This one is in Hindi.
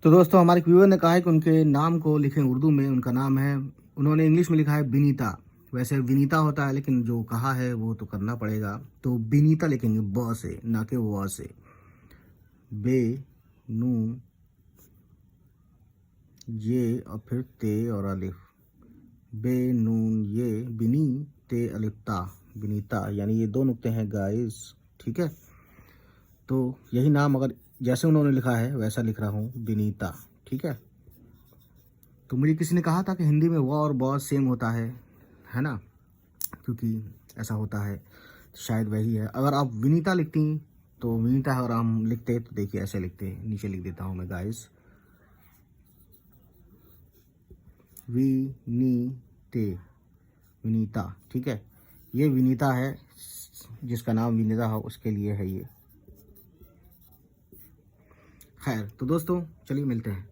तो दोस्तों हमारे व्यूअर ने कहा है कि उनके नाम को लिखें उर्दू में। उनका नाम है, उन्होंने इंग्लिश में लिखा है बिनीता। वैसे विनीता होता है, लेकिन जो कहा है वो तो करना पड़ेगा। तो बिनीता लिखेंगे ब से, ना कि व से। बे नून ये और फिर ते और अलिफ। बे नून ये बिनी ते अलिफ ता, बिनीता। यानी ये 2 नुक्ते हैं गाइस, ठीक है। तो यही नाम अगर जैसे उन्होंने लिखा है वैसा लिख रहा हूँ, बिनीता, ठीक है। तो मुझे किसी ने कहा था कि हिंदी में व और ब सेम होता है ना, क्योंकि ऐसा होता है, शायद वही है। अगर आप विनीता लिखती तो विनीता, अगर हम लिखते तो देखिए ऐसे लिखते, नीचे लिख देता हूँ मैं गाइस, विनीते, विनीता, ठीक है। ये विनीता है, जिसका नाम विनीता हो उसके लिए है ये। खैर, तो दोस्तों चलिए मिलते हैं।